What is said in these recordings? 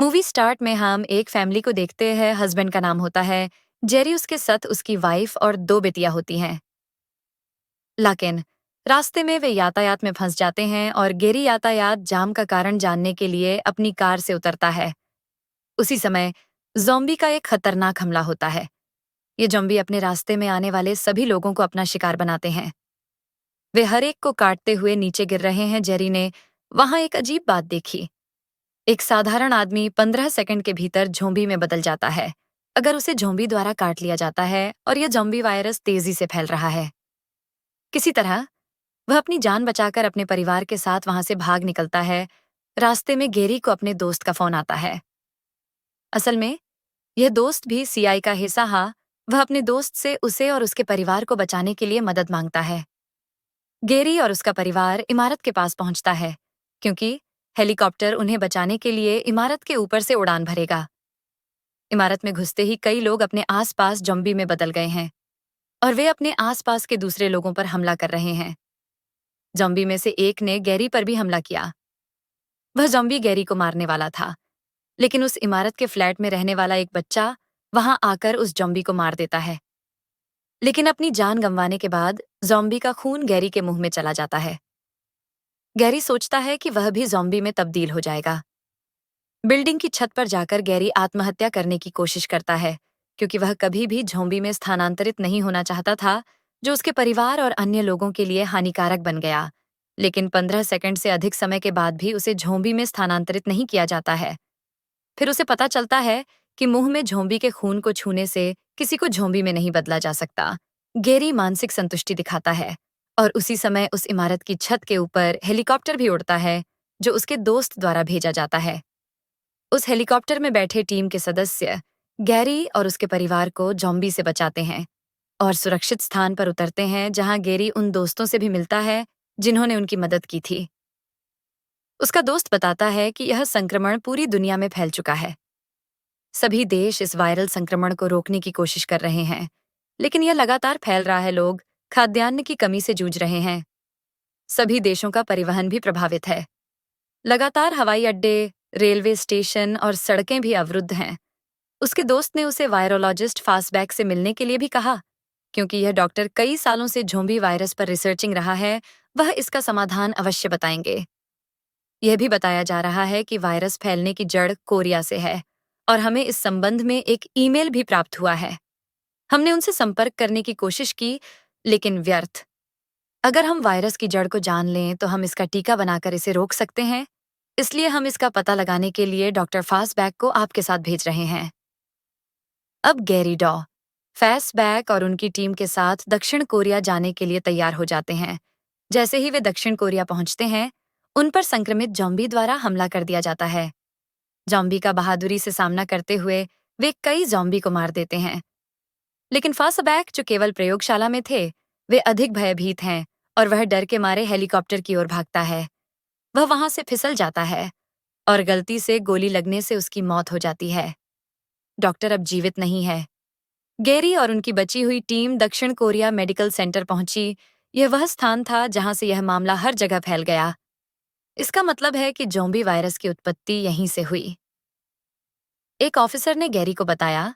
Movie start में हम एक फैमिली को देखते हैं। हस्बैंड का नाम होता है जेरी, उसके साथ उसकी वाइफ और दो बेटियां होती हैं। लेकिन रास्ते में वे यातायात में फंस जाते हैं और गेरी यातायात जाम का कारण जानने के लिए अपनी कार से उतरता है। उसी समय ज़ॉम्बी का एक खतरनाक हमला होता है। ये ज़ॉम्बी अपने रास्ते में आने वाले सभी लोगों को अपना शिकार बनाते हैं। वे हर एक को काटते हुए नीचे गिर रहे हैं। जेरी ने वहां एक अजीब बात देखी। एक साधारण आदमी 15 सेकंड के भीतर ज़ॉम्बी में बदल जाता है, अगर उसे ज़ॉम्बी द्वारा काट लिया जाता है, और यह ज़ॉम्बी वायरस तेजी से फैल रहा है। किसी तरह वह अपनी जान बचाकर अपने परिवार के साथ वहां से भाग निकलता है। रास्ते में गेरी को अपने दोस्त का फोन आता है। असल में यह दोस्त भी सीआई का हिस्सा हा। वह अपने दोस्त से उसे और उसके परिवार को बचाने के लिए मदद मांगता है। गेरी और उसका परिवार इमारत के पास पहुंचता है, क्योंकि हेलीकॉप्टर उन्हें बचाने के लिए इमारत के ऊपर से उड़ान भरेगा। इमारत में घुसते ही कई लोग अपने आसपास ज़ॉम्बी में बदल गए हैं और वे अपने आसपास के दूसरे लोगों पर हमला कर रहे हैं। ज़ॉम्बी में से एक ने गैरी पर भी हमला किया। वह ज़ॉम्बी गैरी को मारने वाला था, लेकिन उस इमारत के फ्लैट में रहने वाला एक बच्चा वहां आकर उस ज़ॉम्बी को मार देता है। लेकिन अपनी जान गंवाने के बाद ज़ॉम्बी का खून गैरी के मुंह में चला जाता है। गैरी सोचता है कि वह भी ज़ॉम्बी में तब्दील हो जाएगा। बिल्डिंग की छत पर जाकर गैरी आत्महत्या करने की कोशिश करता है, क्योंकि वह कभी भी ज़ॉम्बी में स्थानांतरित नहीं होना चाहता था, जो उसके परिवार और अन्य लोगों के लिए हानिकारक बन गया। लेकिन 15 सेकंड से अधिक समय के बाद भी उसे ज़ॉम्बी में स्थानांतरित नहीं किया जाता है। फिर उसे पता चलता है कि मुंह में ज़ॉम्बी के खून को छूने से किसी को ज़ॉम्बी में नहीं बदला जा सकता। गैरी मानसिक संतुष्टि दिखाता है और उसी समय उस इमारत की छत के ऊपर हेलीकॉप्टर भी उड़ता है, जो उसके दोस्त द्वारा भेजा जाता है। उस हेलीकॉप्टर में बैठे टीम के सदस्य गैरी और उसके परिवार को ज़ॉम्बी से बचाते हैं और सुरक्षित स्थान पर उतरते हैं, जहां गैरी उन दोस्तों से भी मिलता है जिन्होंने उनकी मदद की थी। उसका दोस्त बताता है कि यह संक्रमण पूरी दुनिया में फैल चुका है। सभी देश इस वायरल संक्रमण को रोकने की कोशिश कर रहे हैं, लेकिन यह लगातार फैल रहा है। लोग खाद्यान्न की कमी से जूझ रहे हैं। सभी देशों का परिवहन भी प्रभावित है। लगातार हवाई अड्डे, रेलवे स्टेशन और सड़कें भी अवरुद्ध हैं। उसके दोस्त ने उसे वायरोलॉजिस्ट फास्टबैक से मिलने के लिए भी कहा, क्योंकि यह डॉक्टर कई सालों से ज़ॉम्बी वायरस पर रिसर्चिंग रहा है। वह इसका समाधान अवश्य बताएंगे। यह भी बताया जा रहा है कि वायरस फैलने की जड़ कोरिया से है और हमें इस संबंध में एक ईमेल भी प्राप्त हुआ है। हमने उनसे संपर्क करने की कोशिश की, लेकिन व्यर्थ। अगर हम वायरस की जड़ को जान लें तो हम इसका टीका बनाकर इसे रोक सकते हैं। इसलिए हम इसका पता लगाने के लिए डॉक्टर फास्टबैक को आपके साथ भेज रहे हैं। अब गैरी डॉ फास्टबैक और उनकी टीम के साथ दक्षिण कोरिया जाने के लिए तैयार हो जाते हैं। जैसे ही वे दक्षिण कोरिया पहुंचते हैं, उन पर संक्रमित ज़ॉम्बी द्वारा हमला कर दिया जाता है। ज़ॉम्बी का बहादुरी से सामना करते हुए वे कई ज़ॉम्बी को मार देते हैं। लेकिन फास्टबैक, जो केवल प्रयोगशाला में थे, वे अधिक भयभीत हैं और वह डर के मारे हेलीकॉप्टर की ओर भागता है। वह वहां से फिसल जाता है और गलती से गोली लगने से उसकी मौत हो जाती है। डॉक्टर अब जीवित नहीं है। गैरी और उनकी बची हुई टीम दक्षिण कोरिया मेडिकल सेंटर पहुंची। यह वह स्थान था जहां से यह मामला हर जगह फैल गया। इसका मतलब है कि ज़ॉम्बी वायरस की उत्पत्ति यहीं से हुई। एक ऑफिसर ने गैरी को बताया,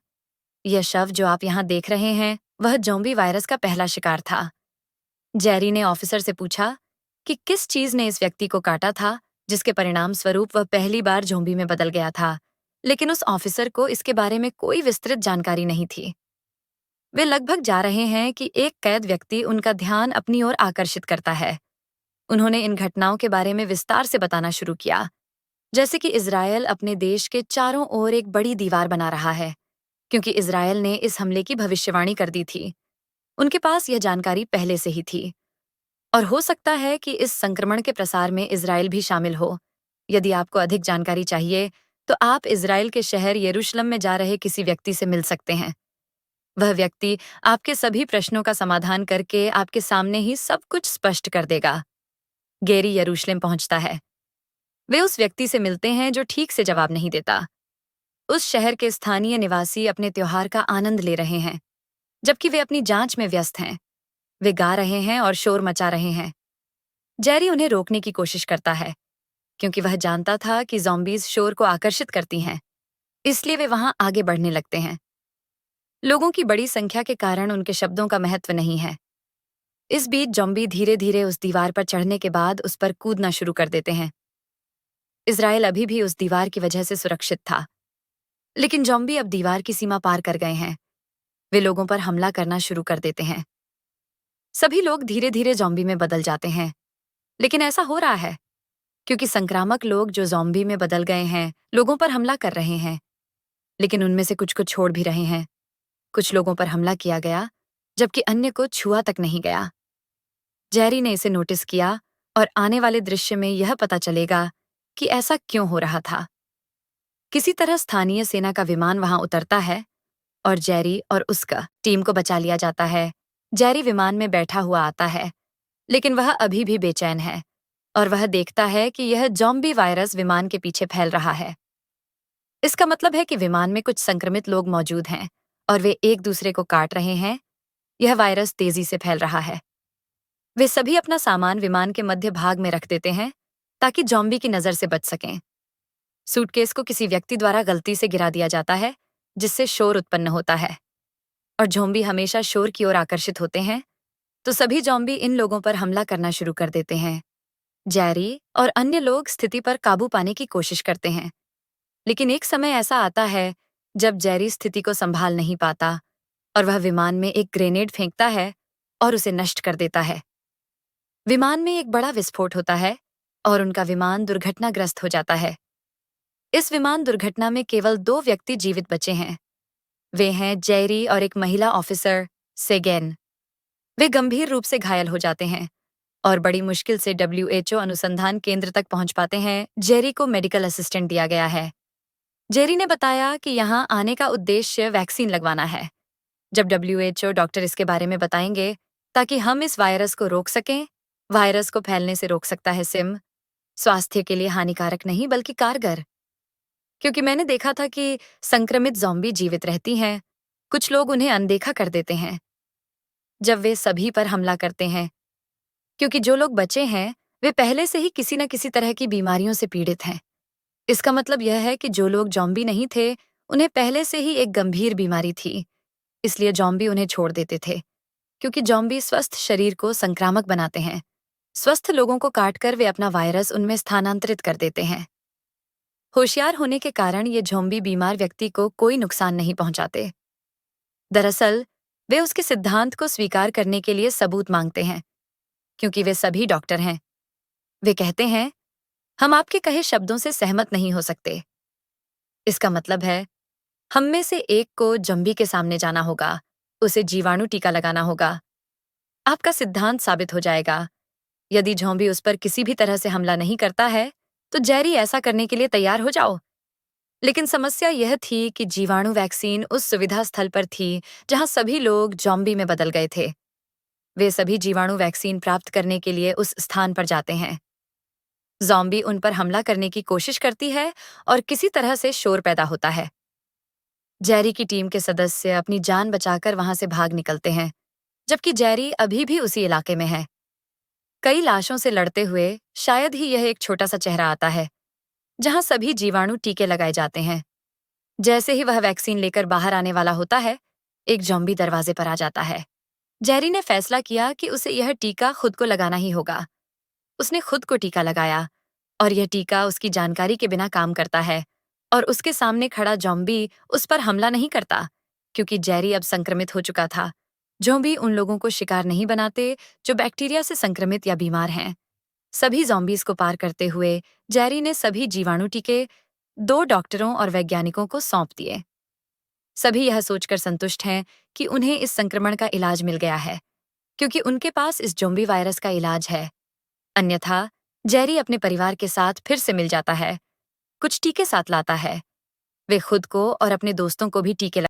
यह शव जो आप यहाँ देख रहे हैं, वह ज़ॉम्बी वायरस का पहला शिकार था। जेरी ने ऑफिसर से पूछा कि किस चीज ने इस व्यक्ति को काटा था, जिसके परिणाम स्वरूप वह पहली बार ज़ॉम्बी में बदल गया था। लेकिन उस ऑफिसर को इसके बारे में कोई विस्तृत जानकारी नहीं थी। वे लगभग जा रहे हैं कि एक कैद व्यक्ति उनका ध्यान अपनी ओर आकर्षित करता है। उन्होंने इन घटनाओं के बारे में विस्तार से बताना शुरू किया, जैसे कि इजरायल अपने देश के चारों ओर एक बड़ी दीवार बना रहा है, क्योंकि इजरायल ने इस हमले की भविष्यवाणी कर दी थी। उनके पास यह जानकारी पहले से ही थी और हो सकता है कि इस संक्रमण के प्रसार में इजरायल भी शामिल हो। यदि आपको अधिक जानकारी चाहिए, तो आप इजरायल के शहर यरूशलेम में जा रहे किसी व्यक्ति से मिल सकते हैं। वह व्यक्ति आपके सभी प्रश्नों का समाधान करके आपके सामने ही सब कुछ स्पष्ट कर देगा। गैरी यरूशलेम पहुंचता है। वे उस व्यक्ति से मिलते हैं जो ठीक से जवाब नहीं देता। उस शहर के स्थानीय निवासी अपने त्योहार का आनंद ले रहे हैं, जबकि वे अपनी जांच में व्यस्त हैं। वे गा रहे हैं और शोर मचा रहे हैं। जेरी उन्हें रोकने की कोशिश करता है, क्योंकि वह जानता था कि ज़ॉम्बीज शोर को आकर्षित करती हैं, इसलिए वे वहां आगे बढ़ने लगते हैं। लोगों की बड़ी संख्या के कारण उनके शब्दों का महत्व नहीं है। इस बीच ज़ॉम्बी धीरे धीरे उस दीवार पर चढ़ने के बाद उस पर कूदना शुरू कर देते हैं। इज़राइल अभी भी उस दीवार की वजह से सुरक्षित था, लेकिन ज़ॉम्बी अब दीवार की सीमा पार कर गए हैं। वे लोगों पर हमला करना शुरू कर देते हैं। सभी लोग धीरे धीरे ज़ॉम्बी में बदल जाते हैं, लेकिन ऐसा हो रहा है क्योंकि संक्रामक लोग जो ज़ॉम्बी में बदल गए हैं लोगों पर हमला कर रहे हैं, लेकिन उनमें से कुछ को छोड़ भी रहे हैं। कुछ लोगों पर हमला किया गया, जबकि अन्य को छुआ तक नहीं गया। जेरी ने इसे नोटिस किया और आने वाले दृश्य में यह पता चलेगा कि ऐसा क्यों हो रहा था। किसी तरह स्थानीय सेना का विमान वहां उतरता है और जेरी और उसका टीम को बचा लिया जाता है। जेरी विमान में बैठा हुआ आता है, लेकिन वह अभी भी बेचैन है और वह देखता है कि यह ज़ॉम्बी वायरस विमान के पीछे फैल रहा है। इसका मतलब है कि विमान में कुछ संक्रमित लोग मौजूद हैं और वे एक दूसरे को काट रहे हैं। यह वायरस तेजी से फैल रहा है। वे सभी अपना सामान विमान के मध्य भाग में रख देते हैं ताकि ज़ॉम्बी की नजर से बच सकें। सूटकेस को किसी व्यक्ति द्वारा गलती से गिरा दिया जाता है, जिससे शोर उत्पन्न होता है और ज़ॉम्बी हमेशा शोर की ओर आकर्षित होते हैं, तो सभी ज़ॉम्बी इन लोगों पर हमला करना शुरू कर देते हैं। जेरी और अन्य लोग स्थिति पर काबू पाने की कोशिश करते हैं, लेकिन एक समय ऐसा आता है जब जेरी स्थिति को संभाल नहीं पाता और वह विमान में एक ग्रेनेड फेंकता है और उसे नष्ट कर देता है। विमान में एक बड़ा विस्फोट होता है और उनका विमान दुर्घटनाग्रस्त हो जाता है। इस विमान दुर्घटना में केवल 2 व्यक्ति जीवित बचे हैं। वे हैं जेरी और एक महिला ऑफिसर सेगेन। वे गंभीर रूप से घायल हो जाते हैं और बड़ी मुश्किल से WHO अनुसंधान केंद्र तक पहुंच पाते हैं। जेरी को मेडिकल असिस्टेंट दिया गया है। जेरी ने बताया कि यहाँ आने का उद्देश्य वैक्सीन लगवाना है। जब WHO डॉक्टर इसके बारे में बताएंगे ताकि हम इस वायरस को रोक सकें। वायरस को फैलने से रोक सकता है सिम। स्वास्थ्य के लिए हानिकारक नहीं बल्कि कारगर। क्योंकि मैंने देखा था कि संक्रमित ज़ॉम्बी जीवित रहती हैं, कुछ लोग उन्हें अनदेखा कर देते हैं जब वे सभी पर हमला करते हैं, क्योंकि जो लोग बचे हैं वे पहले से ही किसी न किसी तरह की बीमारियों से पीड़ित हैं। इसका मतलब यह है कि जो लोग ज़ॉम्बी नहीं थे उन्हें पहले से ही एक गंभीर बीमारी थी, इसलिए ज़ॉम्बी उन्हें छोड़ देते थे। क्योंकि ज़ॉम्बी स्वस्थ शरीर को संक्रामक बनाते हैं। स्वस्थ लोगों को काटकर वे अपना वायरस उनमें स्थानांतरित कर देते हैं। होशियार होने के कारण ये ज़ॉम्बी बीमार व्यक्ति को कोई नुकसान नहीं पहुंचाते। दरअसल वे उसके सिद्धांत को स्वीकार करने के लिए सबूत मांगते हैं, क्योंकि वे सभी डॉक्टर हैं। वे कहते हैं, हम आपके कहे शब्दों से सहमत नहीं हो सकते। इसका मतलब है हम में से एक को ज़ॉम्बी के सामने जाना होगा, उसे जीवाणु टीका लगाना होगा। आपका सिद्धांत साबित हो जाएगा। यदि ज़ॉम्बी उस पर किसी भी तरह से हमला नहीं करता है, तो जेरी ऐसा करने के लिए तैयार हो जाओ। लेकिन समस्या यह थी कि जीवाणु वैक्सीन उस सुविधा स्थल पर थी जहां सभी लोग ज़ॉम्बी में बदल गए थे। वे सभी जीवाणु वैक्सीन प्राप्त करने के लिए उस स्थान पर जाते हैं। ज़ॉम्बी उन पर हमला करने की कोशिश करती है और किसी तरह से शोर पैदा होता है। जेरी की टीम के सदस्य अपनी जान बचाकर वहां से भाग निकलते हैं, जबकि जेरी अभी भी उसी इलाके में है। कई लाशों से लड़ते हुए शायद ही यह एक छोटा सा चेहरा आता है जहां सभी जीवाणु टीके लगाए जाते हैं। जैसे ही वह वैक्सीन लेकर बाहर आने वाला होता है, एक ज़ॉम्बी दरवाजे पर आ जाता है। जेरी ने फैसला किया कि उसे यह टीका खुद को लगाना ही होगा। उसने खुद को टीका लगाया और यह टीका उसकी जानकारी के बिना काम करता है और उसके सामने खड़ा ज़ॉम्बी उस पर हमला नहीं करता, क्योंकि जेरी अब संक्रमित हो चुका था। ज़ॉम्बी उन लोगों को शिकार नहीं बनाते जो बैक्टीरिया से संक्रमित या बीमार हैं। सभी ज़ॉम्बीज़ को पार करते हुए जेरी ने सभी जीवाणु टीके 2 डॉक्टरों और वैज्ञानिकों को सौंप दिए। सभी यह सोचकर संतुष्ट हैं कि उन्हें इस संक्रमण का इलाज मिल गया है, क्योंकि उनके पास इस ज़ॉम्बी वायरस का इलाज है। अन्यथा जेरी अपने परिवार के साथ फिर से मिल जाता है, कुछ टीके साथ लाता है। वे खुद को और अपने दोस्तों को भी टीके